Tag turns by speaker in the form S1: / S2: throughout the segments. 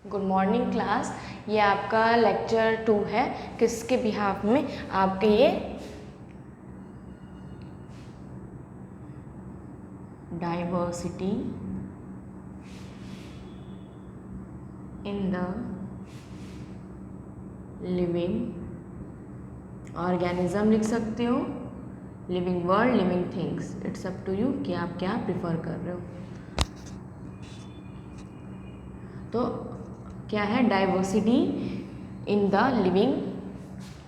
S1: Good morning class. ये आपका lecture 2 है। किसके बिहाफ में? आपके ये diversity in the living organism लिख सकते हो, living world, living things. It's up to you कि आप क्या प्रिफर कर रहे हो। तो क्या है diversity in the living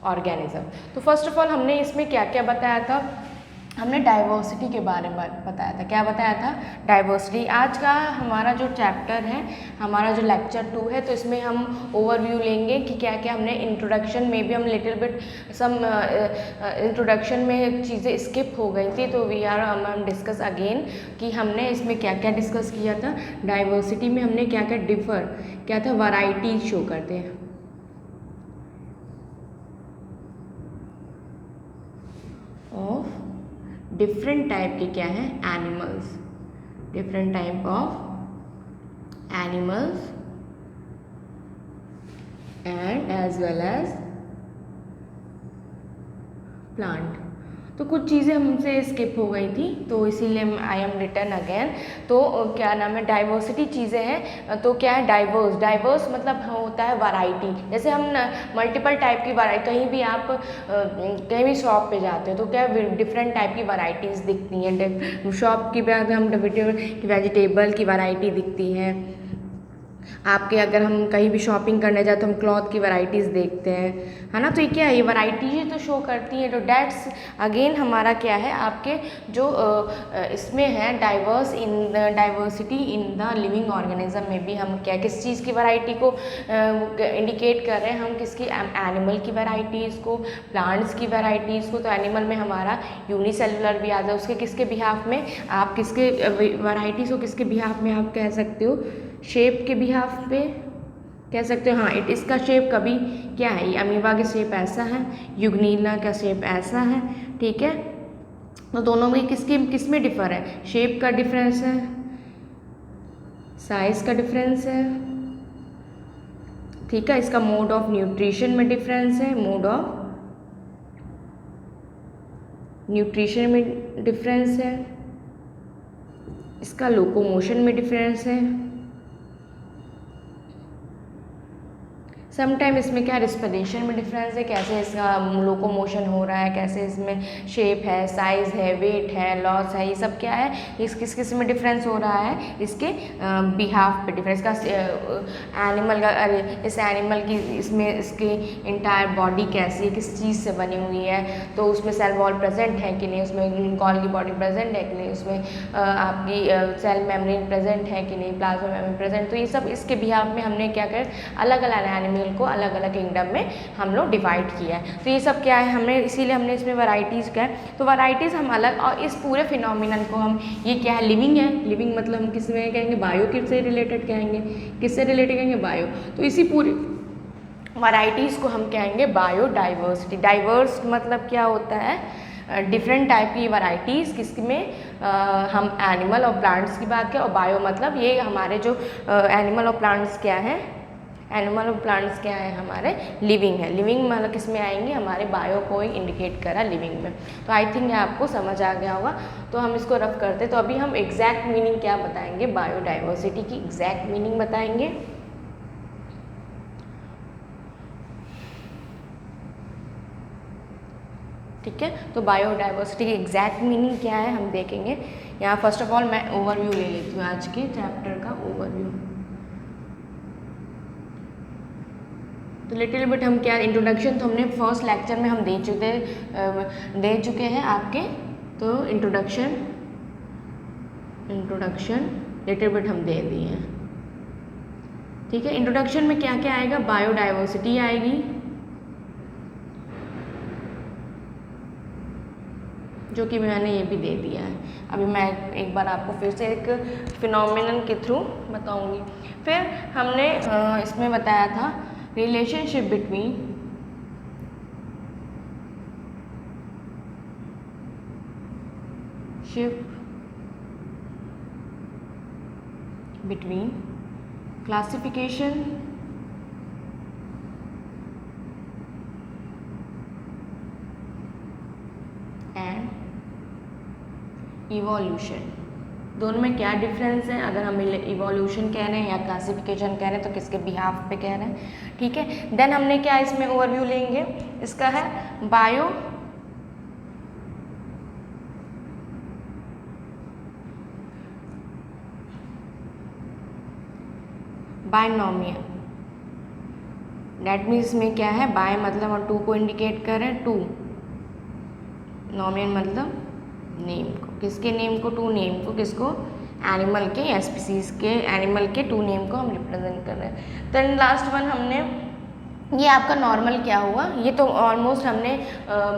S1: organism. तो फर्स्ट ऑफ ऑल हमने इसमें क्या क्या बताया था? हमने डाइवर्सिटी के बारे में बताया था। क्या बताया था? डाइवर्सिटी। आज का हमारा जो चैप्टर है, हमारा जो लेक्चर 2 है, तो इसमें हम ओवरव्यू लेंगे कि क्या क्या हमने इंट्रोडक्शन में भी हम लिटिल बिट सम इंट्रोडक्शन में चीज़ें स्किप हो गई थी, तो वी आर हम डिस्कस अगेन कि हमने इसमें क्या क्या डिस्कस किया था। डाइवर्सिटी में हमने क्या क्या क्या था, वैरायटी शो करते हैं ऑफ डिफरेंट टाइप के क्या है, animals, different type of animals and as well as plant. तो कुछ चीज़ें हमसे स्किप हो गई थी, तो इसीलिए आई एम रिटर्न अगेन। तो क्या नाम है, डाइवर्सिटी चीज़ें हैं। तो क्या है डाइवर्स? डाइवर्स मतलब होता है वैरायटी। जैसे हम मल्टीपल टाइप की वैरायटी, कहीं भी आप कहीं भी शॉप पे जाते हो तो क्या डिफरेंट टाइप की वैरायटीज़ दिखती हैं। शॉप की बात हम वेजिटेबल की वैरायटी दिखती है आपके। अगर हम कहीं भी शॉपिंग करने जाते तो हम क्लॉथ की वैराइटीज़ देखते हैं, है ना। तो ये क्या है, ये वैराइटीज तो शो करती हैं। तो डैट्स अगेन हमारा क्या है, आपके जो इसमें है diversity in the living organism में भी हम क्या किस चीज़ की वैरायटी को इंडिकेट कर रहे हैं, हम किसकी एनिमल की वैराइटीज़ को, प्लांट्स की वैराइटीज़ को। तो एनिमल में हमारा यूनिसेलुलर भी आ जाए, उसके किसके बिहाफ में आप किसके वैराइटीज़ को किसके बिहाफ में आप कह सकते हो, शेप के बिहाफ पे कह सकते हो। हाँ, इसका शेप कभी क्या है, ये अमीबा का शेप ऐसा है, युग्निला का शेप ऐसा है, ठीक है। तो दोनों में किस में डिफर है, शेप का डिफरेंस है, साइज का डिफरेंस है, ठीक है। इसका मोड ऑफ न्यूट्रिशन में डिफरेंस है, मोड ऑफ न्यूट्रिशन में डिफरेंस है, इसका लोकोमोशन में डिफरेंस है। समटाइम इसमें क्या रिस्पिरेशन में डिफरेंस है, कैसे इसका लोकोमोशन हो रहा है, कैसे इसमें शेप है, साइज़ है, वेट है, लॉस है, ये सब क्या है, इस किस में डिफरेंस हो रहा है, इसके बिहाफ पे डिफरेंस का। एनिमल का, अरे इस एनिमल की इसमें इसकी इंटायर बॉडी कैसी है, किस चीज़ से बनी हुई है, तो उसमें सेल वॉल प्रेजेंट है कि नहीं, उसमें गॉल की बॉडी प्रेजेंट है कि नहीं, उसमें आपकी सेल मेम्ब्रेन प्रेजेंट है कि नहीं, प्लाज्मा मेम्ब्रेन प्रेजेंट। तो ये सब इसके बिहाफ में हमने क्या कर अलग अलग एनिमल को अलग अलग किंगडम में हम लोग डिवाइड किया है। तो ये सब क्या है, हमने इसीलिए हमने इसमें वैराइटीज़ क्या है, तो वैराइटीज़ हम अलग, और इस पूरे फिनोमिनन को हम, ये क्या है, लिविंग है। लिविंग मतलब हम किस में कहेंगे, बायो से रिलेटेड कहेंगे, किससे रिलेटेड कहेंगे, बायो। तो इसी पूरी वैराइटीज़ को हम कहेंगे बायोडाइवर्सिटी। डाइवर्स मतलब क्या होता है, डिफरेंट टाइप की वैराइटीज़ किसमें, हम एनिमल और प्लांट्स की बात करें। और बायो मतलब ये हमारे जो एनिमल और प्लांट्स क्या हैं, एनिमल और प्लांट्स क्या है, हमारे लिविंग है। लिविंग मतलब किस में आएंगे, हमारे बायो को इंडिकेट करा लिविंग में। तो आई थिंक ये आपको समझ आ गया होगा। तो हम इसको रफ करते, तो अभी हम एग्जैक्ट मीनिंग क्या बताएंगे, बायोडाइवर्सिटी की एग्जैक्ट मीनिंग बताएंगे। ठीक है, तो बायोडाइवर्सिटी की एग्जैक्ट मीनिंग क्या है हम देखेंगे। यहाँ फर्स्ट ऑफ ऑल मैं ओवरव्यू ले लेती हूँ, आज के चैप्टर का ओवरव्यू। तो लिटिल बिट हम क्या, इंट्रोडक्शन तो हमने फर्स्ट लेक्चर में हम दे चुके हैं आपके। तो इंट्रोडक्शन लिटिल बिट हम दे दिए हैं, ठीक है। इंट्रोडक्शन में क्या क्या आएगा, बायोडाइवर्सिटी आएगी, जो कि मैंने ये भी दे दिया है। अभी मैं एक बार आपको फिर से एक फिनोमिनन के थ्रू बताऊंगी। फिर हमने इसमें बताया था relationship between classification and evolution, दोनों में क्या डिफरेंस है? अगर हम इवोल्यूशन कह रहे हैं या क्लासिफिकेशन कह रहे हैं तो किसके बिहाफ पे कह रहे हैं, ठीक है। देन हमने क्या इसमें ओवरव्यू लेंगे, इसका है बायो बायनोमियल, डेट मीन्स में क्या है, बाय मतलब हम 2 को इंडिकेट कर रहे हैं, 2, नोमियल मतलब नेम को, किसके नेम को? 2 नेम को, किसको? एनिमल के या स्पीसीज के, एनिमल के 2 नेम को हम रिप्रेजेंट कर रहे हैं। देन लास्ट वन हमने, ये आपका नॉर्मल क्या हुआ, ये तो ऑलमोस्ट हमने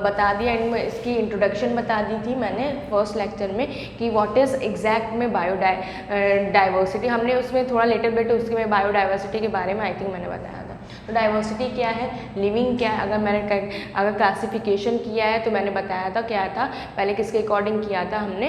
S1: बता दिया, इनमें इसकी इंट्रोडक्शन बता दी थी मैंने फर्स्ट लेक्चर में कि व्हाट इज़ एग्जैक्ट में डाइवर्सिटी, हमने उसमें थोड़ा लिटिल बिट उसके में बायोडाइवर्सिटी के बारे में आई थिंक मैंने बताया था। तो डाइवर्सिटी क्या है, लिविंग क्या है, अगर क्लासिफिकेशन किया है तो मैंने बताया था क्या था, पहले किसके अकॉर्डिंग किया था हमने,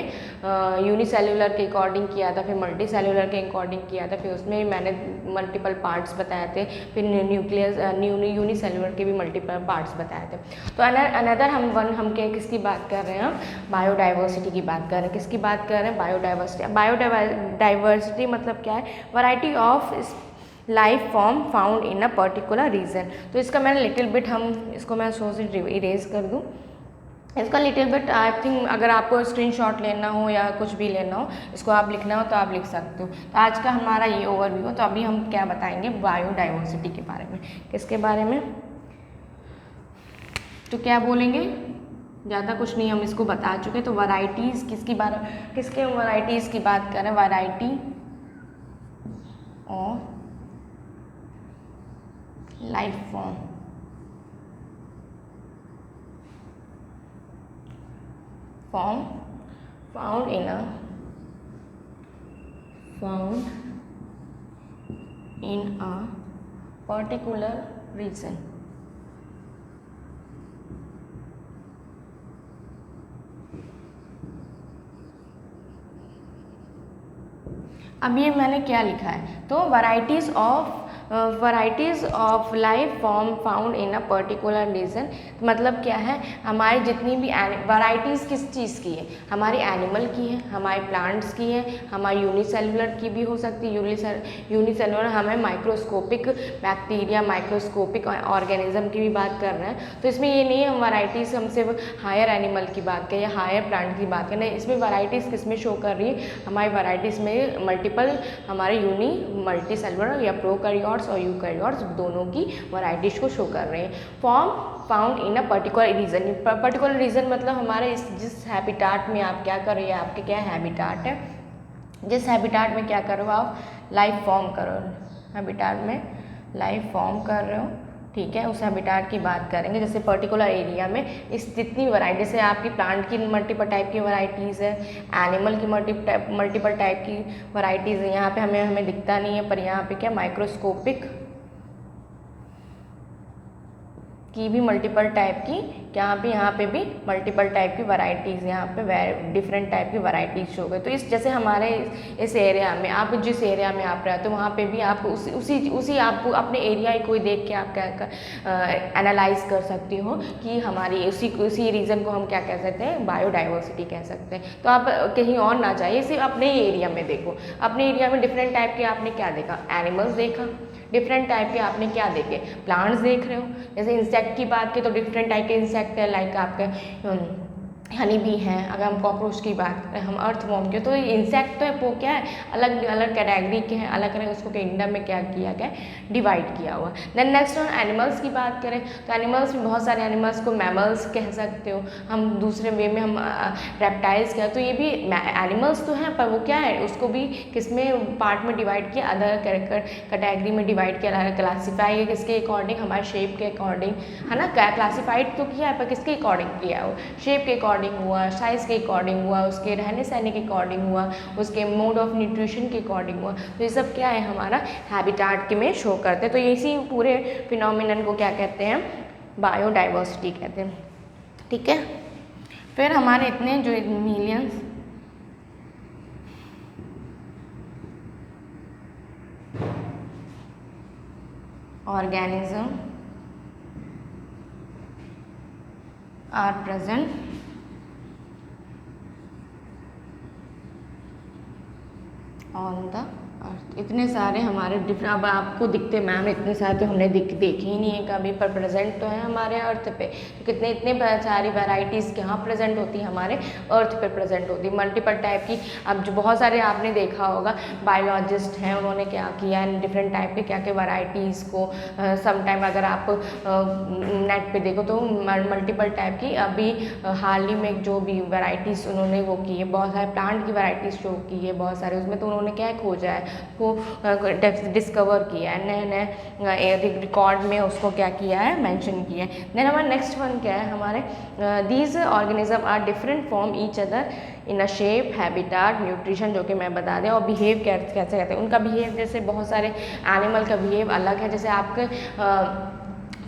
S1: यूनिसेल्युलर के अकॉर्डिंग किया था, फिर मल्टी सेल्युलर के अकॉर्डिंग किया था, फिर उसमें मैंने मल्टीपल पार्ट्स बताए थे, फिर न्यूक्लियस यूनिसेल्युलर के भी मल्टीपल पार्ट्स बताए थे। तो अनदर हम किसकी बात कर रहे हैं, हम बायोडाइवर्सिटी की बात कर रहे हैं, किसकी बात कर रहे हैं, बायोडाइवर्सिटी। बायोडाइवर्सिटी मतलब क्या है, variety of life form found in a particular region. तो इसका मैंने लिटिल बिट, हम इसको मैं सोच इरेज कर दूँ, इसका लिटिल बिट आई थिंक अगर आपको स्क्रीनशॉट लेना हो या कुछ भी लेना हो, इसको आप लिखना हो तो आप लिख सकते हो। तो आज का हमारा ये ओवरव्यू है। तो अभी हम क्या बताएंगे, बायोडाइवर्सिटी के बारे में, किसके बारे में, तो क्या बोलेंगे, ज़्यादा कुछ नहीं, हम इसको बता चुके। तो वैराइटीज़ किसके वैराइटीज़ की बात करें, वैरायटी और life form found in a particular region। अब ये मैंने क्या लिखा है, तो varieties of life form found in a particular region, मतलब क्या है, हमारी जितनी भी वैराइटीज़ किस चीज़ की है, हमारी एनिमल की है, हमारे प्लांट्स की है, हमारी यूनिसेल्युलर की भी हो सकती है, यूनिसेल्युलर हमें माइक्रोस्कोपिक बैक्टीरिया, माइक्रोस्कोपिक ऑर्गेनिज्म की भी बात कर रहे हैं। तो इसमें ये नहीं है हम वैराइटीज़ हम सिर्फ हायर एनिमल की बात करें या हायर प्लांट की बात करें, इसमें वैराइटीज़ किस में शो कर रही है, हमारी वैराइटीज़ में मल्टीपल हमारे मल्टी सेल्युलर या प्रोकैरियोट्स और यूकैरियोट्स दोनों की वैराइटीज को शो कर रहे हैं। Form found in a particular region, particular region मतलब हमारे जिस हैबिटाट में आप क्या कर रहे हो, आपके क्या हैबिटाट है, जिस हैबिटाट में क्या कर रहे हो आप, लाइफ फॉर्म कर रहे हो, हैबिटाट में लाइफ फॉर्म कर रहे हो, ठीक है, उस हैबिटाट की बात करेंगे। जैसे पर्टिकुलर एरिया में इस जितनी वैरायटी से आपकी प्लांट की मल्टीपल टाइप की वैरायटीज़ है, एनिमल की मल्टीपल टाइप की वैरायटीज़ है, यहाँ पे हमें दिखता नहीं है, पर यहाँ पे क्या माइक्रोस्कोपिक की भी मल्टीपल टाइप की, यहाँ पे भी मल्टीपल टाइप की वैरायटीज़, यहाँ पे डिफरेंट टाइप की वैरायटीज शो गए। तो इस जैसे हमारे इस एरिया में, आप जिस एरिया में आप रहते हो वहाँ पे भी आप उसी आपको अपने एरिया को देख के आप क्या एनालाइज कर सकती हो कि हमारी उसी रीजन को हम क्या कह सकते हैं, बायोडाइवर्सिटी कह सकते हैं। तो आप कहीं और ना जाइए, सिर्फ अपने ही एरिया में देखो, अपने एरिया में डिफरेंट टाइप के आपने क्या देखा, एनिमल्स देखा, डिफरेंट टाइप के आपने क्या देखे, प्लांट्स देख रहे हो, जैसे इंसेक्ट की बात की तो डिफरेंट टाइप के इंसेक्ट है, लाइक आपके हनी बी हैं, अगर हम कॉकरोच की बात करें, हम अर्थवॉर्म के, तो इंसेक्ट तो है वो क्या है, अलग अलग कैटेगरी के हैं, अलग अलग उसको किंगडम में क्या किया गया, डिवाइड किया हुआ। देन नेक्स्ट हम एनिमल्स की बात करें तो एनिमल्स में बहुत सारे एनिमल्स को मैमल्स कह सकते हो, हम दूसरे वे में हम रेप्टाइल्स कह, तो ये भी एनिमल्स तो हैं, पर वो क्या है, उसको भी किस में पार्ट में डिवाइड किया, अदर कैटेगरी में डिवाइड किया, क्लासीफाई किसके अकॉर्डिंग, हमारे शेप के अकॉर्डिंग, है ना, क्लासीफाइड तो किया है पर किसके अकॉर्डिंग किया है, शेप के अकॉर्डिंग हुआ, साइज के अकॉर्डिंग हुआ, उसके रहने सहने के अकॉर्डिंग हुआ, उसके मोड ऑफ न्यूट्रिशन के अकॉर्डिंग हुआ। तो ये सब क्या है, हमारा हैबिटाट के में शो करते हैं। तो इसी पूरे फिनोमिनन को क्या कहते हैं, बायोडाइवर्सिटी कहते हैं, ठीक है। फिर हमारे इतने जो millions organism are present on the अर्थ। इतने सारे हमारे डिफरेंट, अब आपको दिखते मैम इतने सारे तो हमने देखे ही नहीं है कभी, पर प्रेजेंट तो है हमारे अर्थ पे। तो कितने इतने सारी वैरायटीज़ कहाँ प्रेजेंट होती है, हमारे अर्थ पे प्रेजेंट होती है, मल्टीपल टाइप की। अब जो बहुत सारे आपने देखा होगा बायोलॉजिस्ट हैं, उन्होंने क्या किया है, डिफरेंट टाइप के क्या क्या वैराइटीज़ को समटाइम अगर आप नेट पे देखो तो मल्टीपल टाइप की अभी हाल ही में जो भी वैराइटीज़ उन्होंने वो की है, बहुत सारे प्लांट की वैराइटीज़ शो की है बहुत सारे, उसमें तो उन्होंने क्या खोजा है, को डिस्कवर किया है, नए नए रिकॉर्ड में उसको क्या किया है, मेंशन किया है। देन हमारा नेक्स्ट वन क्या है, हमारे these organism are different from each other in a shape, habitat, nutrition, जो कि मैं बता दें, और बिहेव कैसे कहते हैं, उनका बिहेव जैसे बहुत सारे एनिमल का बिहेव अलग है। जैसे आपके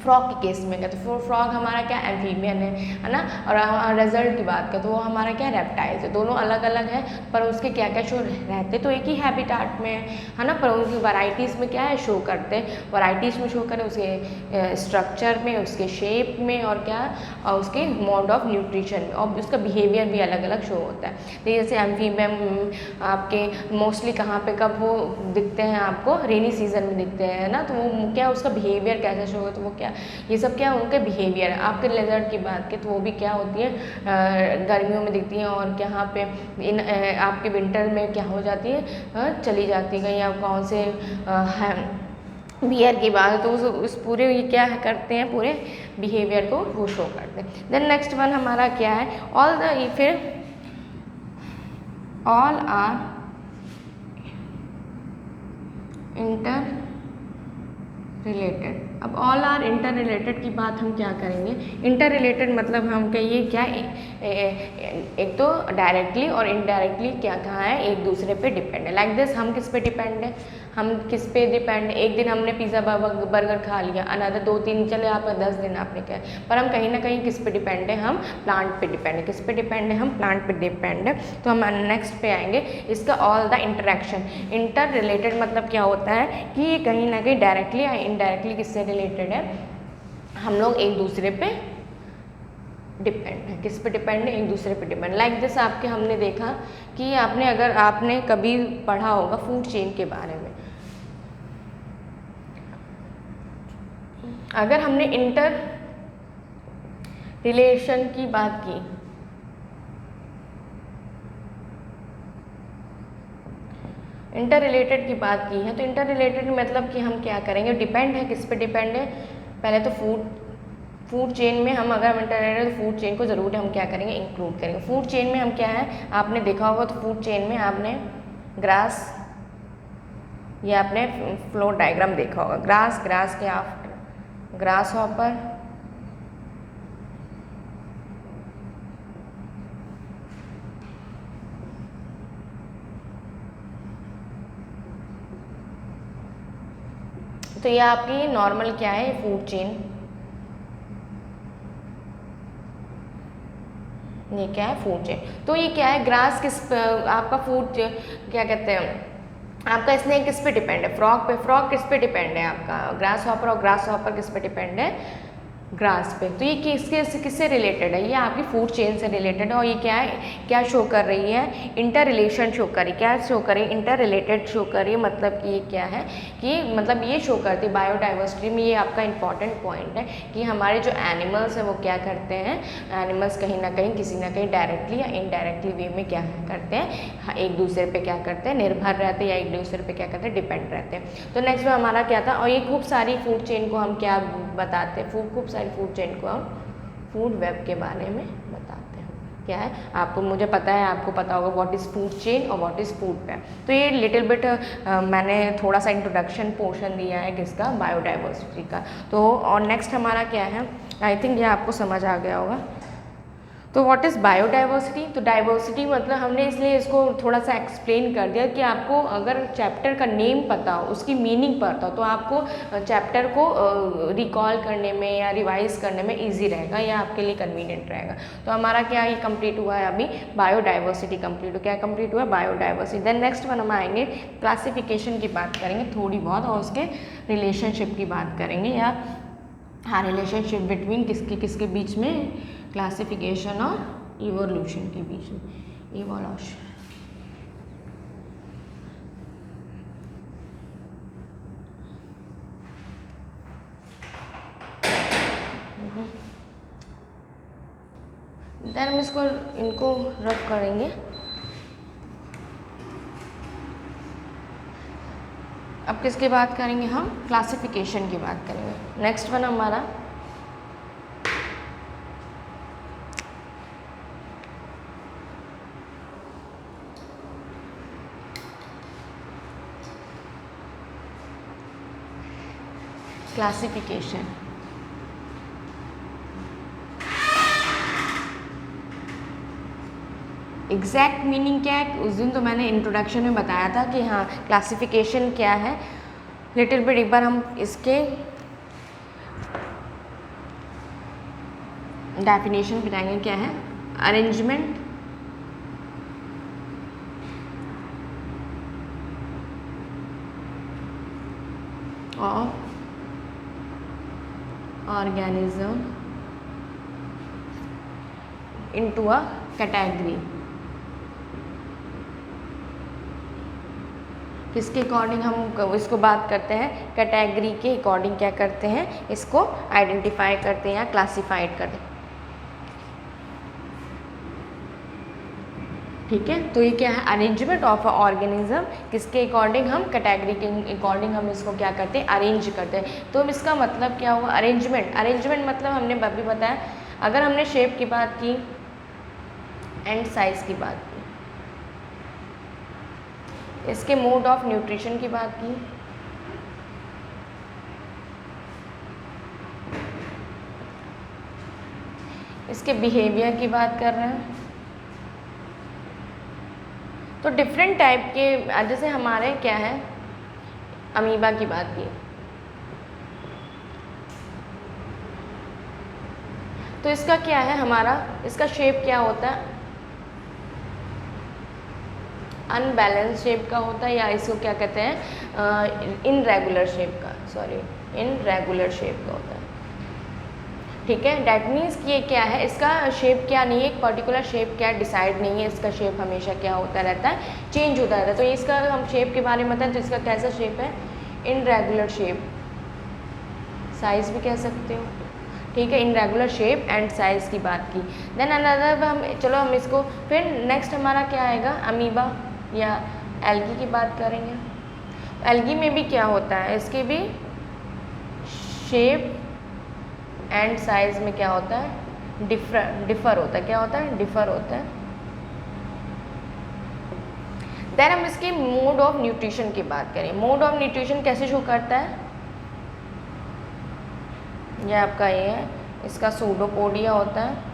S1: फ्रॉग के केस में क्या, तो फ्रॉग हमारा क्या एम्फीबियन है ना, और रिजल्ट की बात करें तो वो हमारा क्या रेप्टाइल्स है, दोनों अलग अलग है, पर उसके क्या क्या शो रहते तो एक ही हैबिटाट में है ना, पर उनकी वैराइटीज़ में क्या है शो करते, वैराइटीज़ में शो करें उसके स्ट्रक्चर में, उसके शेप में, और क्या और उसके मोड ऑफ न्यूट्रिशन में, और उसका बिहेवियर भी अलग अलग शो होता है। तो जैसे एम्फीबियन आपके मोस्टली कहाँ पे कब वो दिखते हैं आपको, रेनी सीजन में दिखते हैं ना, तो वो क्या उसका बिहेवियर कैसा शो होगा, तो वो क्या ये सब क्या उनके बिहेवियर। आपके लेजर्ड की बात की तो वो भी क्या होती है गर्मियों में दिखती हैं, और यहाँ पे इन आपके विंटर में क्या हो जाती है चली जाती है कहीं, आप कौन से बियर की बात है तो उस पूरे ये क्या करते हैं, पूरे बिहेवियर को वो शो करते हैं। देन नेक्स्ट वन हमारा क्या है, ऑल द फिर ऑल आर इंटर रिलेटेड। अब ऑल आर इंटर रिलेटेड की बात हम क्या करेंगे, इंटर रिलेटेड मतलब हम कहिए क्या एक तो डायरेक्टली और इनडायरेक्टली क्या कहाँ है, एक दूसरे पे डिपेंड है। लाइक दिस, हम किस पे डिपेंड है, हम किस पे डिपेंड है, एक दिन हमने पिज़्ज़ा बर्गर खा लिया, अनदर 2-3 चले आपका 10 दिन आपने क्या, पर हम कहीं ना कहीं किस पे डिपेंड है, हम प्लांट पे डिपेंड है। किस पे डिपेंड है, हम प्लांट पे डिपेंड है। तो हम नेक्स्ट पे आएंगे, इसका all the interaction. Inter related मतलब क्या होता है कि ये कहीं ना कहीं डायरेक्टली या इनडायरेक्टली किससे रिलेटेड है, हम लोग एक दूसरे पे डिपेंड है। किस पे डिपेंड है, एक दूसरे पे डिपेंड। लाइक दिस आपके हमने देखा कि आपने अगर आपने कभी पढ़ा होगा फूड चेन के बारे में, अगर हमने इंटर रिलेशन की बात की, इंटर रिलेटेड की बात की है, तो इंटर रिलेटेड मतलब कि हम क्या करेंगे, डिपेंड है, किस पे डिपेंड है, पहले तो फूड चेन में हम अगर इंटर रिलेटेड तो फूड चेन को ज़रूर हम क्या करेंगे, इंक्लूड करेंगे। फूड चेन में हम क्या है, आपने देखा होगा तो फूड चेन में आपने ग्रास या आपने फ्लो डायग्राम देखा होगा, ग्रास के आफ्टर ग्रास हॉपर, तो ये आपकी नॉर्मल क्या है, फूड चेन, ये क्या है फूड चेन। तो ये क्या है, ग्रास किस आपका फूड क्या कहते हैं, आपका स्नेक किस पे डिपेंड है, फ्रॉग पे, फ्रॉग किस पे डिपेंड है, आपका ग्रास हॉपर, और ग्रास हॉपर किस पे डिपेंड है, ग्रास पे। तो ये किससे रिलेटेड है, ये आपकी फूड चेन से रिलेटेड है। और ये क्या है, क्या शो कर रही है, इंटर रिलेशन शो कर रही है। क्या शो कर रही है, इंटर रिलेटेड शो कर रही है। मतलब कि ये क्या है कि मतलब ये शो करती है बायोडाइवर्सिटी में, ये आपका इंपॉर्टेंट पॉइंट है कि हमारे जो एनिमल्स हैं वो क्या करते हैं, एनिमल्स कहीं ना कहीं किसी ना कहीं डायरेक्टली या इनडायरेक्टली वे में क्या करते हैं, एक दूसरे पे क्या करते हैं, निर्भर रहते हैं, या एक दूसरे पे क्या करते हैं, डिपेंड रहते हैं। तो नेक्स्ट में हमारा क्या था, और ये खूब सारी फूड चेन को हम क्या बताते हैं, खूब सारी फूड चेन को हम फूड वेब के बारे में बताते हैं। क्या है, आपको मुझे पता है, आपको पता होगा व्हाट इज़ फूड चेन और व्हाट इज़ फूड वेब। तो ये लिटिल बिट मैंने थोड़ा सा इंट्रोडक्शन पोर्शन दिया है किसका, बायोडाइवर्सिटी का। तो और नेक्स्ट हमारा क्या है, आई थिंक ये आपको समझ आ गया होगा। तो व्हाट इज़ बायोडाइवर्सिटी? तो डाइवर्सिटी मतलब हमने इसलिए इसको थोड़ा सा एक्सप्लेन कर दिया कि आपको अगर चैप्टर का नेम पता हो, उसकी मीनिंग पता हो, तो आपको चैप्टर को रिकॉल करने में या रिवाइज करने में इजी रहेगा या आपके लिए कन्वीनियंट रहेगा। तो हमारा क्या ये कंप्लीट हुआ है, अभी बायोडाइवर्सिटी कंप्लीट हो, क्या कंप्लीट हुआ? बायोडाइवर्सिटी। देन नेक्स्ट वन हम आएंगे क्लासिफिकेशन की बात करेंगे थोड़ी बहुत, और उसके रिलेशनशिप की बात करेंगे, या हाँ रिलेशनशिप बिटवीन किसके किसके बीच में, क्लासिफिकेशन और इवोल्यूशन के बीच में, इवोल्यूशन। देन हम इसको इनको रफ करेंगे। अब किसकी बात करेंगे हम? क्लासिफिकेशन की बात करेंगे। नेक्स्ट वन हमारा क्लासिफिकेशन। एग्जैक्ट मीनिंग क्या है? उस दिन तो मैंने इंट्रोडक्शन में बताया था कि हाँ क्लासिफिकेशन क्या है। लिटिल बिट एक बार हम इसके डेफिनेशन बताएंगे क्या है। Arrangement of organism into a category. किसके अकॉर्डिंग हम इसको बात करते हैं? कैटेगरी के अकॉर्डिंग क्या करते हैं, इसको आइडेंटिफाई करते हैं या क्लासिफाइड करते हैं। ठीक है, तो ये क्या है? अरेंजमेंट ऑफ अ ऑर्गेनिज्म, किसके अकॉर्डिंग? हम कैटेगरी के अकॉर्डिंग हम इसको क्या करते हैं? अरेंज करते हैं। तो इसका मतलब क्या हुआ? अरेंजमेंट। अरेंजमेंट मतलब हमने अभी बताया, अगर हमने शेप की बात की एंड साइज की बात की, इसके मोड ऑफ न्यूट्रिशन की बात की, इसके बिहेवियर की बात कर रहे हैं, तो डिफरेंट टाइप के, जैसे हमारे क्या है, अमीबा की बात की, तो इसका क्या है हमारा, इसका शेप क्या होता है? अनबैलेंस शेप का होता है, या इसको क्या कहते हैं? इनरेगुलर शेप का, सॉरी इनरेगुलर शेप का होता है। ठीक है, डैट मीन्स कि ये क्या है, इसका शेप क्या नहीं है, एक पर्टिकुलर शेप क्या डिसाइड नहीं है, इसका शेप हमेशा क्या होता रहता है? चेंज होता रहता है। तो इसका हम शेप के बारे में बताएं तो इसका कैसा शेप है? Irregular shape. साइज भी कह सकते हो। ठीक है, इनरेगुलर शेप एंड साइज की बात की। देन अनदर हम, चलो हम इसको फिर नेक्स्ट हमारा क्या आएगा? अमीबा या एल्गी की बात करेंगे। एल्गी में भी क्या होता है? इसके भी शेप एंड साइज में क्या होता है? डिफर होता है। क्या होता है? डिफर होता है। देन हम इसके मोड ऑफ न्यूट्रिशन की बात करें। मोड ऑफ न्यूट्रिशन कैसे शो करता है? ये आपका ये है, इसका सूडोपोडिया होता है,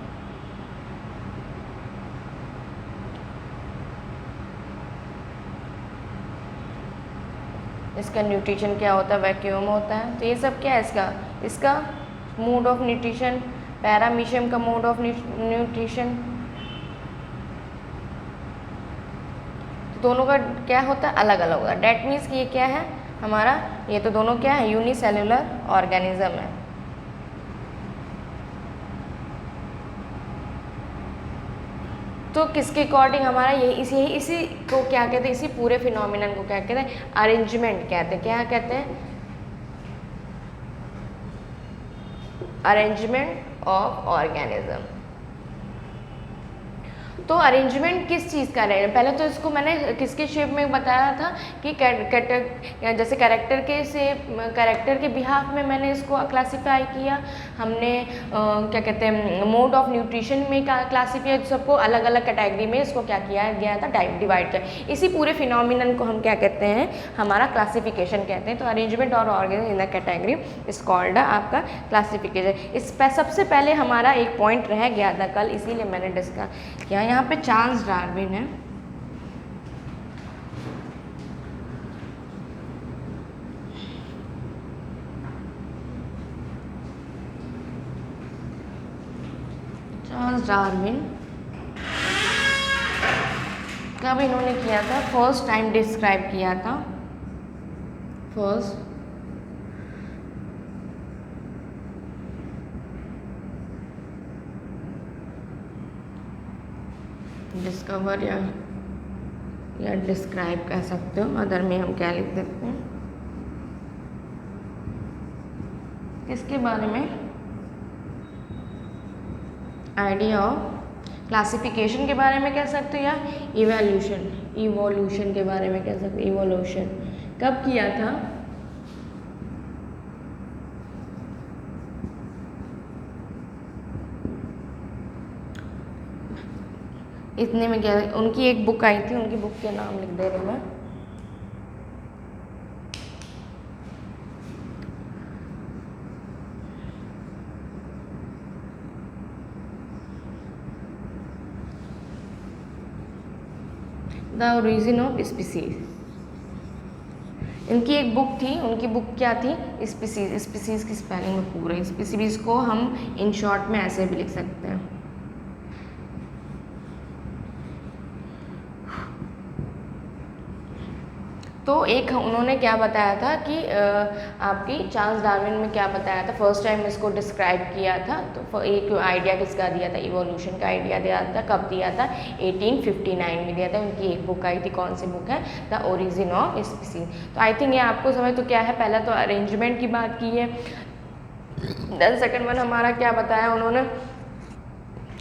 S1: इसका न्यूट्रिशन क्या होता है? वैक्यूम होता है। तो ये सब क्या है इसका मोड ऑफ न्यूट्रिशन। पैरामीशियम का मोड ऑफ न्यूट्रिशन, दोनों का क्या होता है? अलग अलग होगा। डैट मीन्स कि ये क्या है हमारा, ये तो दोनों क्या है? यूनिसेलुलर ऑर्गेनिज्म है। तो किसके अकॉर्डिंग हमारा ये इसी को क्या कहते हैं? इसी पूरे फिनोमिनन को क्या कहते हैं? अरेंजमेंट कहते हैं। क्या कहते हैं? Arrangement of organism. तो अरेंजमेंट किस चीज़ का है, पहले तो इसको मैंने किसके शेप में बताया था कि जैसे कैरेक्टर के बिहाफ में मैंने इसको क्लासीफाई किया, हमने क्या कहते हैं मोड ऑफ न्यूट्रिशन में क्लासीफाई, सबको अलग अलग कैटेगरी में इसको क्या किया गया था, डिवाइड किया। इसी पूरे फिनोमिनन को हम क्या कहते हैं, हमारा क्लासिफिकेशन कहते हैं। तो अरेंजमेंट और organization in the category is called आपका क्लासिफिकेशन। इस सबसे पहले हमारा एक पॉइंट रह गया था कल, इसीलिए मैंने डिस्कस किया। यहाँ पे चार्ल्स डार्विन है, चार्ल्स डार्विन कब इन्होंने किया था, फर्स्ट टाइम डिस्क्राइब किया था, फर्स्ट डिस्कवर या डिस्क्राइब कह सकते हो, अदर में हम क्या लिख सकते हैं, किसके बारे में, आइडिया ऑफ क्लासिफिकेशन के बारे में कह सकते हो, या इवोल्यूशन के बारे में कह सकते हो। इवोल्यूशन कब किया था, इतने में क्या, उनकी एक बुक आई थी, उनकी बुक के नाम लिख दे रही मैं, द ओरिजिन ऑफ स्पीसीज। इनकी एक बुक थी, उनकी बुक क्या थी, स्पीसीज की स्पेलिंग में पूरा, स्पीसीज को हम इन शॉर्ट में ऐसे भी लिख सकते हैं। तो एक उन्होंने क्या बताया था कि आपकी चार्ल्स डार्विन में क्या बताया था, फर्स्ट टाइम इसको डिस्क्राइब किया था। तो एक आइडिया किसका दिया था, इवोल्यूशन का आइडिया दिया था। कब दिया था, 1859 में दिया था। उनकी एक बुक आई थी, कौन सी बुक है, द ओरिजिन ऑफ स्पीसीज। तो आई थिंक ये आपको समझ, तो क्या है, पहला तो अरेंजमेंट की बात की है, देन सेकेंड वन हमारा क्या बताया उन्होंने,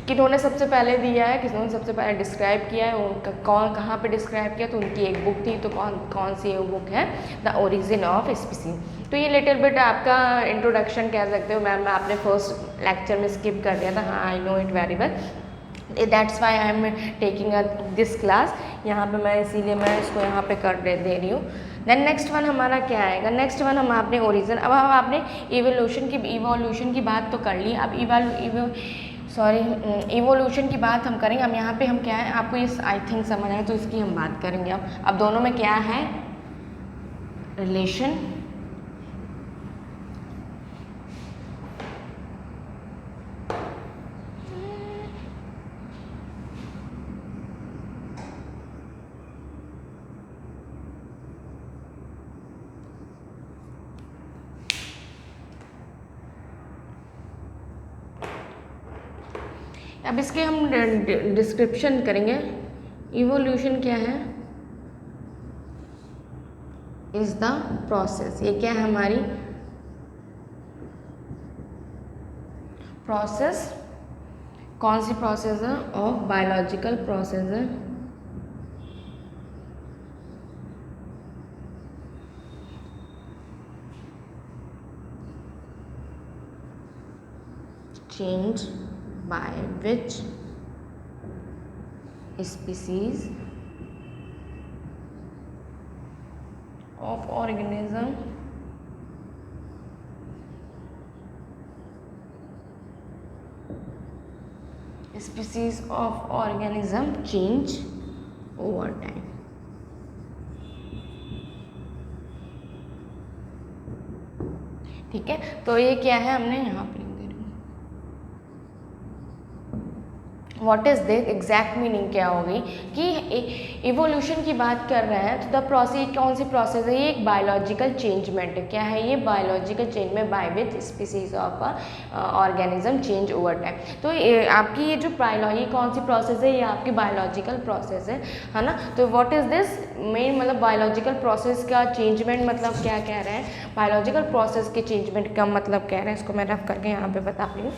S1: किन्होंने सबसे पहले दिया है, किन्होंने सबसे पहले डिस्क्राइब किया है, उनका कौन कहाँ पे डिस्क्राइब किया, तो उनकी एक बुक थी, तो कौन सी बुक है, द ओरिजिन ऑफ स्पीसीज। तो ये लिटिल बिट आपका इंट्रोडक्शन कह सकते हो। मैम आपने फर्स्ट लेक्चर में स्किप कर दिया था, हाँ I know it very well, that's why I am taking this class. यहाँ पे मैं इसीलिए मैं इसको यहाँ पे कर दे रही हूँ। देन नेक्स्ट वन हमारा क्या आएगा, नेक्स्ट वन हम आपने ओरिजिन, अब आपने इवोल्यूशन की बात तो कर ली, अब इवोल्यूशन की बात हम करेंगे। अब यहाँ पे हम क्या है, आपको ये आई थिंक समझ आए, तो इसकी हम बात करेंगे। अब दोनों में क्या है रिलेशन, अब इसके हम डिस्क्रिप्शन करेंगे। इवोल्यूशन क्या है, इज द प्रोसेस, ये क्या है हमारी प्रोसेस, कौन सी प्रोसेस है, ऑफ बायोलॉजिकल प्रोसेस है, change by which species of organism change over time। ठीक है, तो ये क्या है, हमने यहाँ पे what is this, exact meaning क्या होगी कि इवोल्यूशन की बात कर रहे हैं, तो द प्रोसेस कौन सी प्रोसेस है, ये एक बायोलॉजिकल चेंजमेंट है। क्या है ये, biological changement by which species of organism change over time. तो आपकी ये जो ये कौन सी प्रोसेस है, ये आपकी बायोलॉजिकल प्रोसेस है ना। तो व्हाट इज़ दिस मेन, मतलब बायोलॉजिकल प्रोसेस का चेंजमेंट मतलब क्या कह रहे हैं, बायोलॉजिकल प्रोसेस के चेंजमेंट का मतलब कह रहे हैं, इसको मैं रफ करके यहाँ पे बता रही हूँ।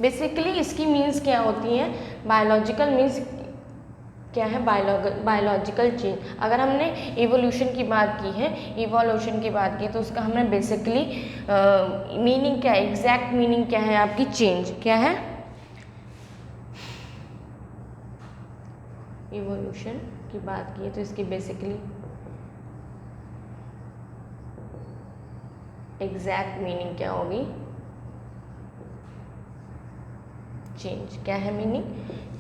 S1: बेसिकली इसकी मीन्स क्या होती हैं, बायोलॉजिकल मीन्स क्या है, बायोलॉजिकल चेंज। अगर हमने इवोल्यूशन की बात की है, इवोल्यूशन की बात की तो उसका हमने बेसिकली मीनिंग क्या है, एग्जैक्ट मीनिंग क्या है आपकी, चेंज क्या है, इवोल्यूशन की बात की है तो इसकी बेसिकली एग्जैक्ट मीनिंग क्या होगी, चेंज। क्या है meaning,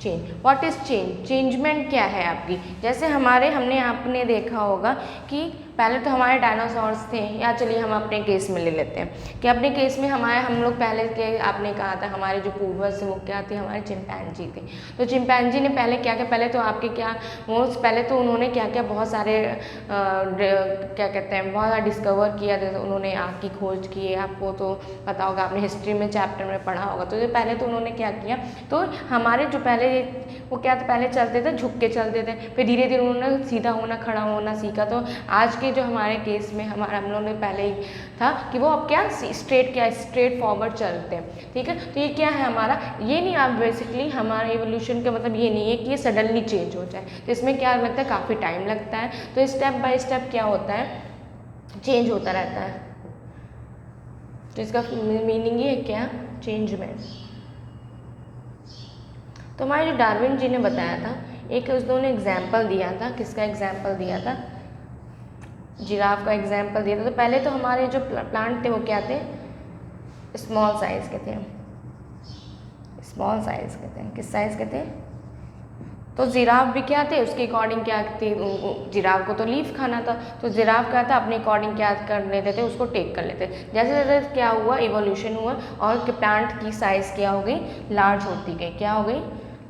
S1: change. What is change, changement क्या है आपकी। जैसे हमने आपने देखा होगा कि पहले तो हमारे डायनासोर्स थे, या चलिए हम अपने केस में ले लेते हैं कि अपने केस में हम लोग पहले के, आपने कहा था हमारे जो पूर्वज थे वो क्या थे, हमारे चिंपैंजी थे। तो चिंपैंजी ने पहले क्या क्या, पहले तो आपके क्या वो, पहले तो उन्होंने क्या क्या बहुत सारे क्या कहते हैं, बहुत सारा डिस्कवर किया। जैसे उन्होंने आग की खोज की है, आपको तो पता होगा, आपने हिस्ट्री में चैप्टर में पढ़ा होगा। तो पहले तो उन्होंने क्या किया, तो हमारे जो पहले वो क्या था, पहले चलते थे झुक के चलते थे, फिर धीरे धीरे उन्होंने सीधा होना, खड़ा होना सीखा। तो आज के जो हमारे केस में हम लोगों ने पहले ही था कि वो अब क्या स्ट्रेट फॉरवर्ड चलते हैं, ठीक है। तो ये क्या है हमारा, ये नहीं, आप बेसिकली हमारा इवोल्यूशन का मतलब ये नहीं है कि ये सडनली चेंज हो जाए। तो इसमें क्या लगता है, काफ़ी टाइम लगता है। तो स्टेप बाय स्टेप क्या होता है, चेंज होता रहता है। तो इसका मीनिंग ये है क्या, चेंजमेंट। तो हमारे जो डार्विन जी ने बताया था, एक उन्होंने एग्जाम्पल दिया था, किसका एग्जाम्पल दिया था, जिराफ का एग्जाम्पल दिया था। तो पहले तो हमारे जो प्लांट थे वो क्या थे, स्मॉल साइज़ के थे, स्मॉल साइज़ के थे। किस साइज़ के थे, तो जिराफ भी क्या थे, उसके अकॉर्डिंग क्या थे, जिराफ को तो लीफ खाना था, तो जिराफ क्या था, अपने अकॉर्डिंग क्या कर लेते थे, उसको टेक कर लेते। जैसे जैसे क्या हुआ, इवोल्यूशन हुआ और प्लांट की साइज़ क्या हो गई, लार्ज होती गई। क्या हो गई,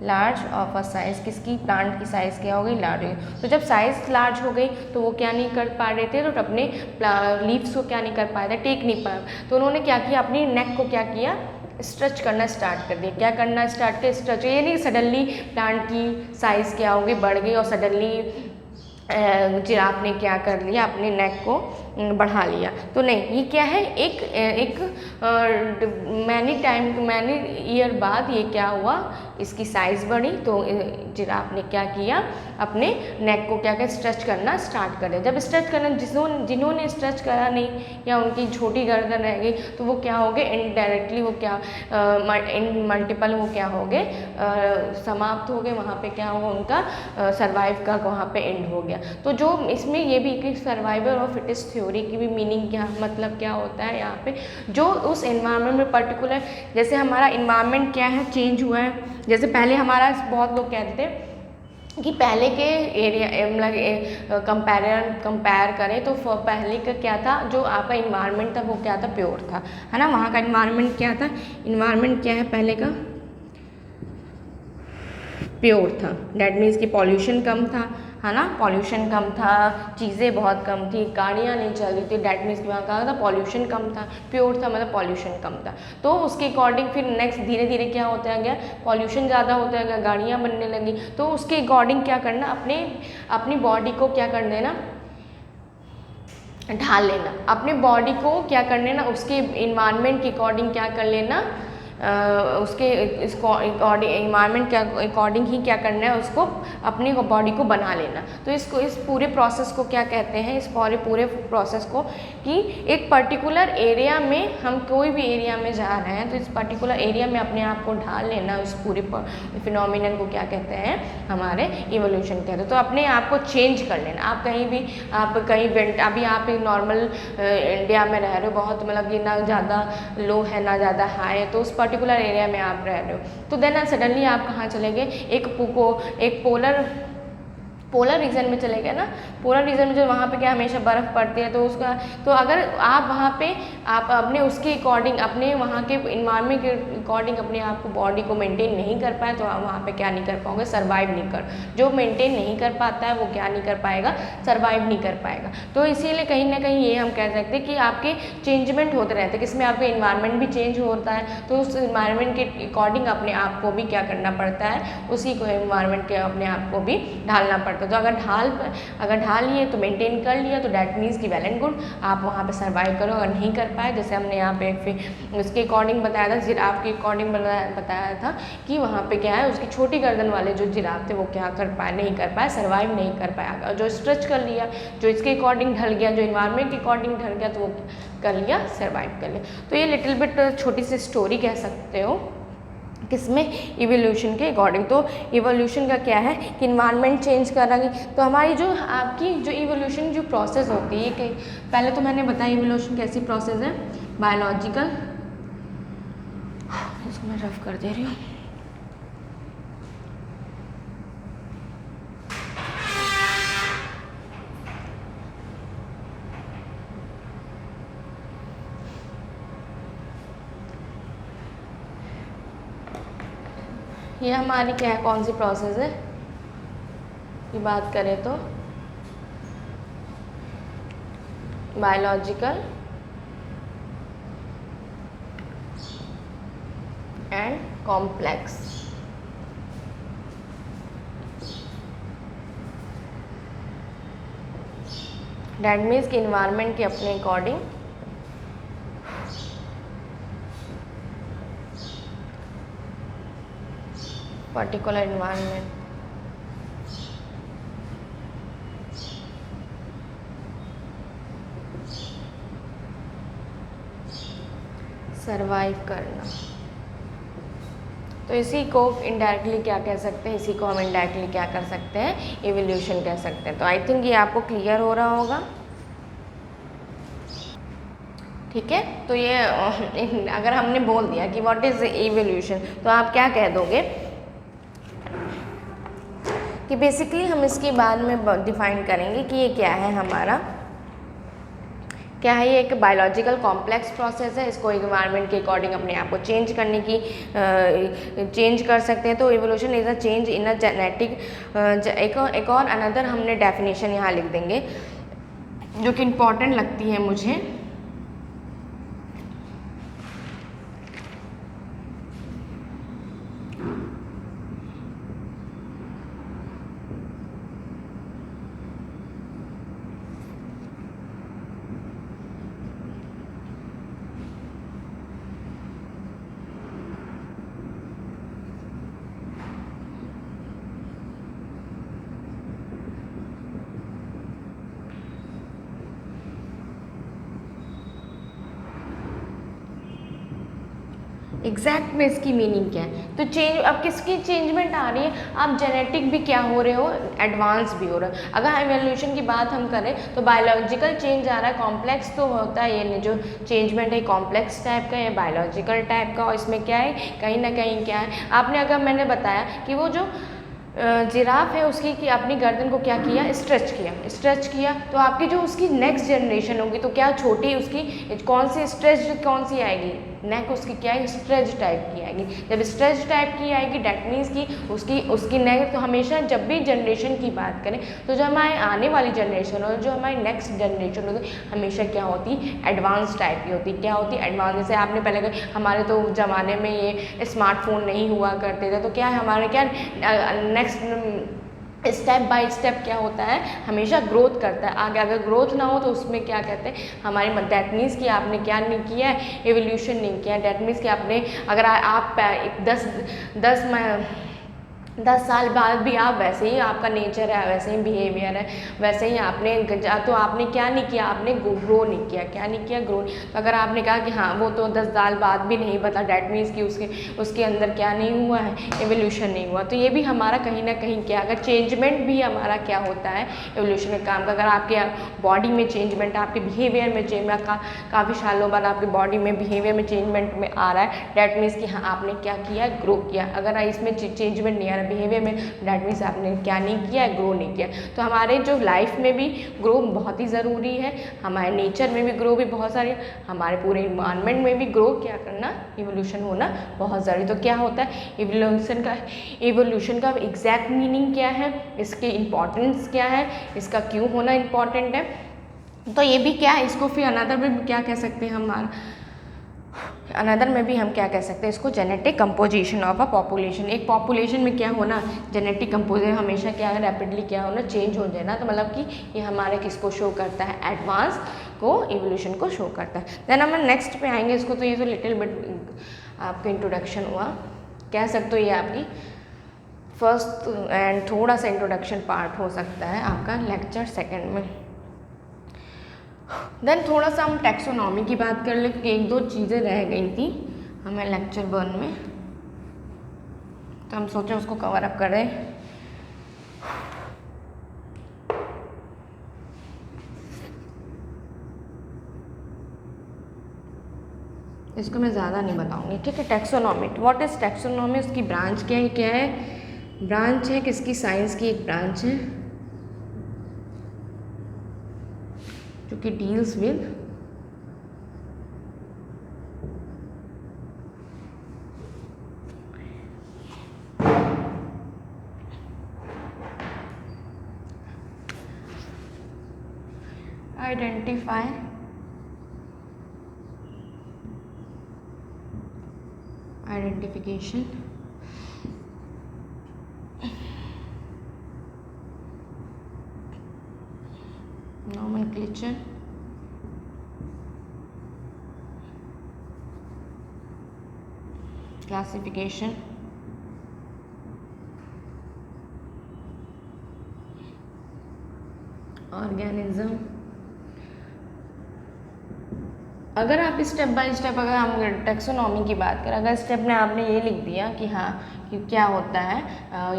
S1: लार्ज ऑफ अ साइज़, किसकी, प्लांट की साइज़ क्या हो गई, लार्ज हो गई। तो जब साइज़ लार्ज हो गई तो वो क्या नहीं कर पा रहे थे, तो अपने लीव्स को क्या नहीं कर पाए थे, टेक नहीं पाए। तो उन्होंने क्या किया, अपनी नेक को क्या किया, स्ट्रेच करना स्टार्ट कर दिया। क्या करना स्टार्ट किया, स्ट्रेच। ये नहीं सडनली प्लांट की साइज़ क्या हो गई, बढ़ गई और सडनली जिराफ ने क्या कर लिया, अपने नेक को बढ़ा लिया। तो नहीं, ये क्या है, एक मैनी ईयर बाद ये क्या हुआ, इसकी साइज़ बढ़ी। तो जिराफ ने क्या किया, अपने नेक को क्या स्ट्रेच करना स्टार्ट कर दिया। जब स्ट्रेच करना, जिन्होंने स्ट्रेच करा नहीं या उनकी छोटी गर्दन रह गई, तो वो क्या हो गए, इनडायरेक्टली वो क्या मल्टीपल वो क्या हो गए, समाप्त हो गए। वहाँ पे क्या हुआ, उनका सर्वाइव का वहाँ पे एंड हो गया। तो जो इसमें ये भी कि सर्वाइवल और फिटेस्ट थ्योरी की भी मीनिंग क्या, मतलब क्या होता है यहाँ पे, जो उस एनवायरनमेंट में पर्टिकुलर, जैसे हमारा एनवायरनमेंट क्या है, चेंज हुआ है। जैसे पहले हमारा, बहुत लोग कहते थे कि पहले के एरिया मतलब कंपेयर करें तो पहले का क्या था, जो आपका इन्वायरमेंट था वो क्या था, प्योर था, है ना। वहाँ का इन्वायरमेंट क्या था, इन्वायरमेंट क्या है पहले का, प्योर था। डैट मीन्स कि पॉल्यूशन कम था, है ना, पॉल्यूशन कम था, चीज़ें बहुत कम थी, गाड़ियाँ नहीं चल रही थी। डैट मीन्स कि वहाँ कहा था पॉल्यूशन कम था, प्योर था, मतलब पॉल्यूशन कम था। तो उसके अकॉर्डिंग फिर नेक्स्ट धीरे धीरे क्या होता गया, पॉल्यूशन ज़्यादा होता गया, गाड़ियाँ बनने लगी। तो उसके अकॉर्डिंग क्या करना, अपनी बॉडी को क्या कर देना, ढाल लेना। अपने बॉडी को क्या कर लेना, उसके इन्वायरमेंट के अकॉर्डिंग क्या कर लेना, उसके इन्वायरमेंट के अकॉर्डिंग ही क्या करना है, उसको अपनी बॉडी को बना लेना। तो इस पूरे प्रोसेस को क्या कहते हैं, इस पूरे प्रोसेस को कि एक पर्टिकुलर एरिया में, हम कोई भी एरिया में जा रहे हैं तो इस पर्टिकुलर एरिया में अपने आप को ढाल लेना, उस पूरे फिनोमिनन को क्या कहते हैं, हमारे इवोल्यूशन कहते हैं। तो अपने आप को चेंज कर लेना। आप कहीं अभी आप एक नॉर्मल इंडिया में रह रहे हो, बहुत मतलब कि ना ज़्यादा लो है ना ज़्यादा हाई है, तो उस पर्टिकुलर एरिया में आप रह रहे हो, तो देन सडनली आप कहाँ चले गए, एक पोलर रीजन में चले गए ना। पोलर रीजन में जो वहाँ पे क्या हमेशा बर्फ़ पड़ती है, तो अगर आप वहाँ पे आप अपने उसके अकॉर्डिंग, अपने वहाँ के इन्वायरमेंट के अकॉर्डिंग अपने आप को बॉडी को मेंटेन नहीं कर पाए, तो आप वहाँ पे क्या नहीं कर पाओगे, सर्वाइव नहीं कर। जो मेंटेन नहीं कर पाता है वो क्या नहीं कर पाएगा, सर्वाइव नहीं कर पाएगा। तो इसीलिए कहीं ना कहीं ये हम कह सकते हैं कि आपके चेंजमेंट होते रहते हैं, किसमें आपका इन्वायरमेंट भी चेंज होता है, तो उस इन्वायरमेंट के अकॉर्डिंग अपने आप को भी क्या करना पड़ता है, उसी को इन्वायरमेंट के अपने आप को भी ढालना पड़ता है। पड़ता है। तो अगर ढाल लिए तो मेंटेन कर लिया तो डैट मीन्स कि वेल एंड गुड, आप वहाँ पे सर्वाइव करो। अगर नहीं कर पाए, जैसे हमने यहाँ पे फिर उसके अकॉर्डिंग बताया था, जिराफ के अकॉर्डिंग बताया था कि वहाँ पे क्या है, उसकी छोटी गर्दन वाले जो जिराफ थे वो क्या कर पाए, नहीं कर पाए, सर्वाइव नहीं कर पाया। जो स्ट्रेच कर लिया, जो इसके अकॉर्डिंग ढल गया, जो इन्वायरमेंट के अकॉर्डिंग ढल गया, तो वो कर लिया, सर्वाइव कर लिया। तो ये लिटिल बिट छोटी सी स्टोरी कह सकते हो किसमें, इवोल्यूशन के अकॉर्डिंग। तो इवोल्यूशन का क्या है कि इन्वायरमेंट चेंज करेंगे तो हमारी जो आपकी जो इवोल्यूशन जो प्रोसेस होती है कि पहले तो मैंने बताया इवोल्यूशन कैसी प्रोसेस है, बायोलॉजिकल, इसको मैं रफ कर दे रही हूँ। ये हमारी क्या है, कौन सी प्रोसेस है की बात करें तो biological and complex. That means कि इन्वायरमेंट के अपने अकॉर्डिंग पर्टिकुलर इन्वायरमेंट सरवाइव करना। तो इसी को इनडायरेक्टली क्या कह सकते हैं, इसी को हम इनडायरेक्टली क्या कर सकते हैं, इवोल्यूशन कह सकते हैं। तो आई थिंक ये आपको क्लियर हो रहा होगा, ठीक है। तो ये अगर हमने बोल दिया कि व्हाट इज इवोल्यूशन, तो आप क्या कह दोगे कि बेसिकली हम इसके बाद में डिफाइन करेंगे कि ये क्या है, हमारा क्या है, ये एक बायोलॉजिकल कॉम्प्लेक्स प्रोसेस है। इसको इन्वायरमेंट के अकॉर्डिंग अपने आप को चेंज करने की चेंज कर सकते हैं। तो evolution is a change in a genetic, एक और अनदर हमने डेफिनेशन यहाँ लिख देंगे जो कि इम्पॉर्टेंट लगती है मुझे। एग्जैक्ट में इसकी मीनिंग क्या है, तो चेंज अब किसकी चेंजमेंट आ रही है, आप जेनेटिक भी क्या हो रहे हो, एडवांस भी हो रहा है। अगर इवोल्यूशन की बात हम करें तो बायोलॉजिकल चेंज आ रहा है, कॉम्प्लेक्स तो होता है, ये जो चेंजमेंट है कॉम्प्लेक्स टाइप का या बायोलॉजिकल टाइप का। और इसमें क्या है, कहीं ना कहीं क्या है, आपने अगर मैंने बताया कि वो जो जिराफ है उसकी कि अपनी गर्दन को क्या किया, स्ट्रेच किया, तो आपकी जो उसकी नेक्स्ट जनरेशन होगी तो क्या छोटी उसकी कौन सी स्ट्रेच कौन सी आएगी, नेक उसकी क्या है, स्ट्रेच टाइप की आएगी। जब स्ट्रेच टाइप की आएगी डेट मीन्स की उसकी नेक, तो हमेशा जब भी जनरेशन की बात करें तो जो हमारे आने वाली जनरेशन और जो हमारी नेक्स्ट जनरेशन होती हमेशा क्या होती, एडवांस टाइप की होती। क्या होती, एडवांस। जैसे आपने पहले कहा हमारे तो ज़माने में ये स्मार्टफोन नहीं हुआ करते थे, तो क्या है हमारे क्या नेक्स्ट स्टेप बाय स्टेप क्या होता है, हमेशा ग्रोथ करता है आगे। अगर ग्रोथ ना हो तो उसमें क्या कहते हैं हमारी डेट मीन्स कि आपने क्या नहीं किया है, एवोल्यूशन नहीं किया। डेट मीन्स कि आपने अगर आप 10 साल बाद भी आप वैसे ही आपका नेचर है, वैसे ही बिहेवियर है, वैसे ही आपने तो आपने क्या नहीं किया, आपने ग्रो नहीं किया। क्या नहीं किया, ग्रो। तो अगर आपने कहा कि हाँ वो तो 10 साल बाद भी नहीं पता, डेट मीन्स कि उसके अंदर क्या नहीं हुआ है, एवोल्यूशन नहीं हुआ। तो ये भी हमारा कहीं ना कहीं क्या, अगर चेंजमेंट भी हमारा क्या होता है एवोल्यूशन के काम का। अगर आपके बॉडी में चेंजमेंट, आपके बिहेवियर में चेंजमेंट, काफ़ी सालों बाद आपके बॉडी में बिहेवियर में चेंजमेंट में आ रहा है, डेट मीन्स कि हाँ आपने क्या किया, ग्रो किया। अगर इसमें चेंजमेंट नहीं आ रहा बिहेवियर में, डेट मीन्स आपने क्या नहीं किया, ग्रो नहीं किया। तो हमारे जो लाइफ में भी ग्रो बहुत ही ज़रूरी है, हमारे नेचर में भी ग्रो भी बहुत सारी, हमारे पूरे इन्वायरमेंट में भी ग्रो क्या करना, इवोल्यूशन होना बहुत ज़रूरी। तो क्या होता है इवोल्यूशन का एग्जैक्ट मीनिंग क्या है, इसकी इम्पोर्टेंस क्या है, इसका क्यों होना इम्पॉर्टेंट है। तो ये भी क्या है, इसको फिर अनदर में क्या कह सकते हैं हमारा अनदर में भी हम क्या कह सकते हैं इसको, genetic composition of a population. एक पॉपुलेशन में क्या होना, जेनेटिक कंपोजिशन हमेशा क्या है, रैपिडली क्या होना, चेंज हो जाना। तो मतलब कि ये हमारे किसको शो करता है, एडवांस को, इवोल्यूशन को शो करता है। देन हम नेक्स्ट पे आएंगे इसको। तो ये तो लिटिल बिट आपका इंट्रोडक्शन हुआ, कह सकते हो ये आपकी फर्स्ट एंड थोड़ा सा इंट्रोडक्शन पार्ट हो सकता है आपका लेक्चर सेकंड में। देन थोड़ा सा हम टैक्सोनॉमी की बात कर ले, क्योंकि एक दो चीज़ें रह गई थी हमें लेक्चर 1 में, तो हम सोचे उसको कवर अप करें। इसको मैं ज़्यादा नहीं बताऊंगी, ठीक है। टैक्सोनॉमी, व्हाट इज़ टैक्सोनॉमी, उसकी ब्रांच क्या है, क्या है, ब्रांच है किसकी, साइंस की एक ब्रांच है जो कि deals with identify identification nomenclature classification organism। अगर आप स्टेप बाय स्टेप, अगर हम टैक्सोनॉमी की बात करें, अगर स्टेप में आपने ये लिख दिया कि हाँ कि क्या होता है,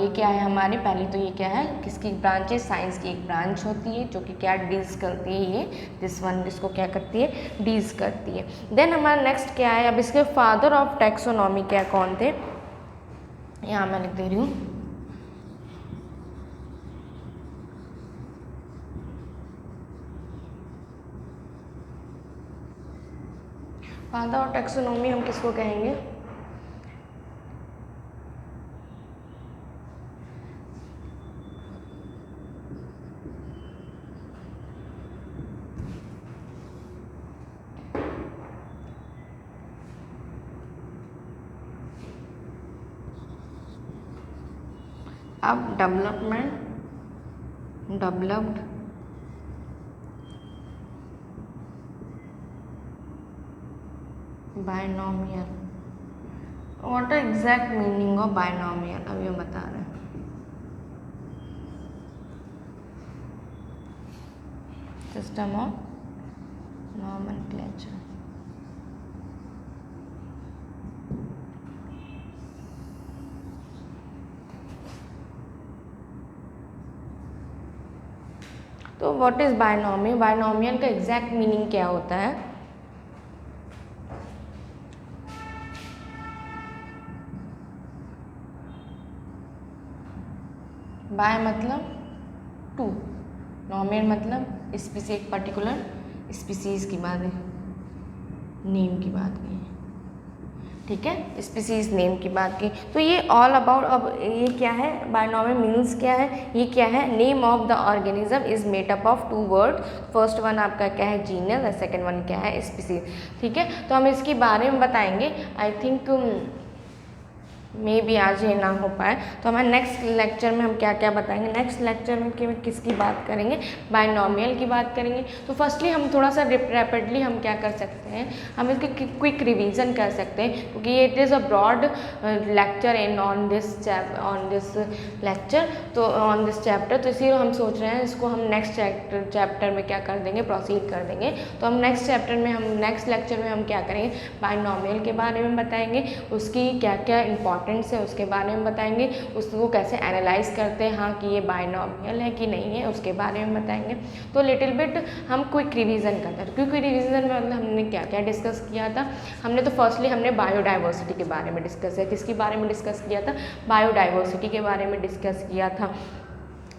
S1: ये क्या है हमारे, पहले तो ये क्या है, किसकी ब्रांच है, साइंस की एक ब्रांच होती है जो कि क्या डील्स करती है, ये दिस वन इसको क्या करती है, डील्स करती है। देन हमारा नेक्स्ट क्या है, अब इसके फादर ऑफ टैक्सोनॉमी क्या कौन थे, यहाँ मैं लिख दे रही हूँ, फादर ऑफ टैक्सोनॉमी हम किसको कहेंगे, अब developed binomial. What is exact meaning of binomial, अभी हम बता रहे हैं। System of nomenclature. तो व्हाट इज बायनॉमियल, बायनॉमियल का एग्जैक्ट मीनिंग क्या होता है, बाय मतलब टू, नॉमियल मतलब स्पीसी, एक पर्टिकुलर स्पीसीज की बात है, नेम की बात की, ठीक है, स्पीसीज नेम की बात की। तो ये ऑल अबाउट, अब ये क्या है, बायनॉमियल मीन्स क्या है, ये क्या है, name of the organism is made up of 2 word, first one आपका क्या है, जीनस, और सेकेंड वन क्या है, स्पीसीज, ठीक है। तो हम इसके बारे में बताएंगे, आई थिंक मे भी आज ये ना हो पाए, तो हमारे नेक्स्ट लेक्चर में हम क्या क्या बताएंगे, नेक्स्ट लेक्चर में किसकी बात करेंगे, बायनॉमियल की बात करेंगे। तो फर्स्टली हम थोड़ा सा रैपिडली हम क्या कर सकते हैं, हम इसके क्विक रिवीजन कर सकते हैं, क्योंकि ये it is a broad lecture in on this lecture, तो ऑन दिस चैप्टर, तो इसीलिए हम सोच रहे हैं इसको हम नेक्स्ट चैप्टर में क्या कर देंगे, प्रोसीड कर देंगे। तो हम नेक्स्ट चैप्टर में, हम नेक्स्ट लेक्चर में हम क्या करेंगे, बायनॉमियल के बारे में बताएंगे, उसकी क्या क्या इंपॉर्टेंस है उसके बारे में बताएंगे, उसको कैसे एनालाइज करते हैं, हाँ कि ये बायनॉमियल है कि नहीं है, उसके बारे में बताएंगे। तो लिटिल बिट हम क्विक रिवीजन करते हैं। क्विक रिवीजन में मतलब हमने क्या क्या डिस्कस किया था, हमने तो फर्स्टली हमने बायोडाइवर्सिटी के बारे में डिस्कस किया, किसके बारे में डिस्कस किया था, बायोडाइवर्सिटी के बारे में डिस्कस किया था।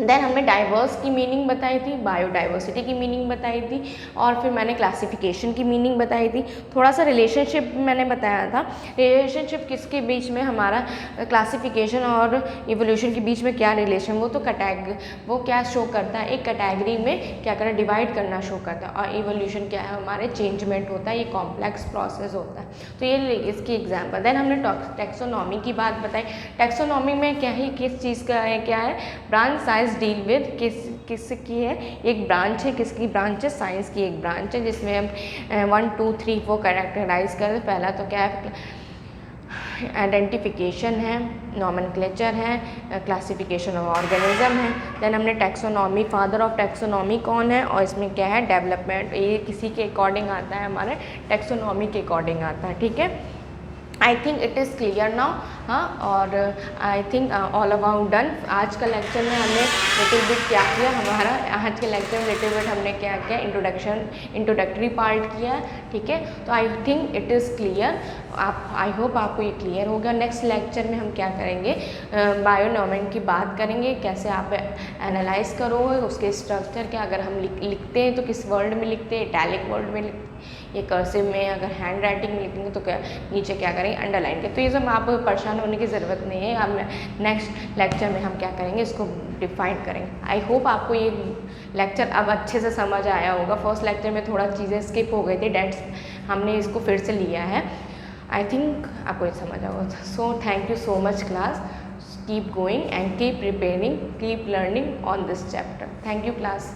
S1: देन हमने डाइवर्स की मीनिंग बताई थी, बायोडाइवर्सिटी की मीनिंग बताई थी, और फिर मैंने क्लासिफिकेशन की मीनिंग बताई थी। थोड़ा सा रिलेशनशिप मैंने बताया था, रिलेशनशिप किसके बीच में, हमारा क्लासिफिकेशन और इवोल्यूशन के बीच में क्या रिलेशन, वो तो वो क्या शो करता है, एक कैटेगरी में क्या करना, डिवाइड करना शो करता है, और इवोल्यूशन क्या है, हमारे चेंजमेंट होता है, ये कॉम्प्लेक्स प्रोसेस होता है। तो ये इसकी एग्जाम्पल। देन हमने टैक्सोनॉमी की बात बताई। टैक्सोनॉमी में क्या है, किस चीज़ का है, क्या है, ब्रांच साइंस डील विद किसकी है, एक ब्रांच है, किसकी ब्रांच है, साइंस की एक ब्रांच है, जिसमें हम 1 2 3 4 कैरेक्टराइज करें। पहला तो क्या है, आइडेंटिफिकेशन है, नॉमेनक्लेचर है, क्लासिफिकेशन ऑफ ऑर्गेनिज्म है। देन हमने टैक्सोनॉमी, फादर ऑफ टैक्सोनॉमी कौन है, और इसमें क्या है, डेवलपमेंट, ये किसी के अकॉर्डिंग आता है, हमारे टैक्सोनॉमी के अकॉर्डिंग आता है। ठीक है, I think it is clear now. हाँ, और I think all about done. आज का लेक्चर में हमने लिटिल बिट क्या किया, हमारा आज के लेक्चर में लिटिल बिट हमने क्या किया, इंट्रोडक्टरी पार्ट किया। ठीक है, तो I think it is clear. I hope आपको ये क्लियर हो गया। नेक्स्ट लेक्चर में हम क्या करेंगे, बायोनॉमिन की बात करेंगे, कैसे आप एनालाइज करोगे उसके स्ट्रक्चर क्या, अगर हम लिखते हैं तो किस वर्ड में लिखते हैं, इटैलिक वर्ड में लिखते हैं, ये कर्सिव में, अगर हैंड राइटिंग में लिखेंगे तो क्या नीचे क्या करेंगे, अंडरलाइन के। तो ये सब आप परेशान होने की ज़रूरत नहीं है। हम नेक्स्ट लेक्चर में हम क्या करेंगे, इसको डिफाइन करेंगे। आई होप आपको ये लेक्चर अब अच्छे से समझ आया होगा। फर्स्ट लेक्चर में थोड़ा चीज़ें स्किप हो गई थी, डेट्स हमने इसको फिर से लिया है। आई थिंक आपको ये समझ आएगा। So thank you so much class, keep going and keep preparing, keep learning on this chapter. Thank you class.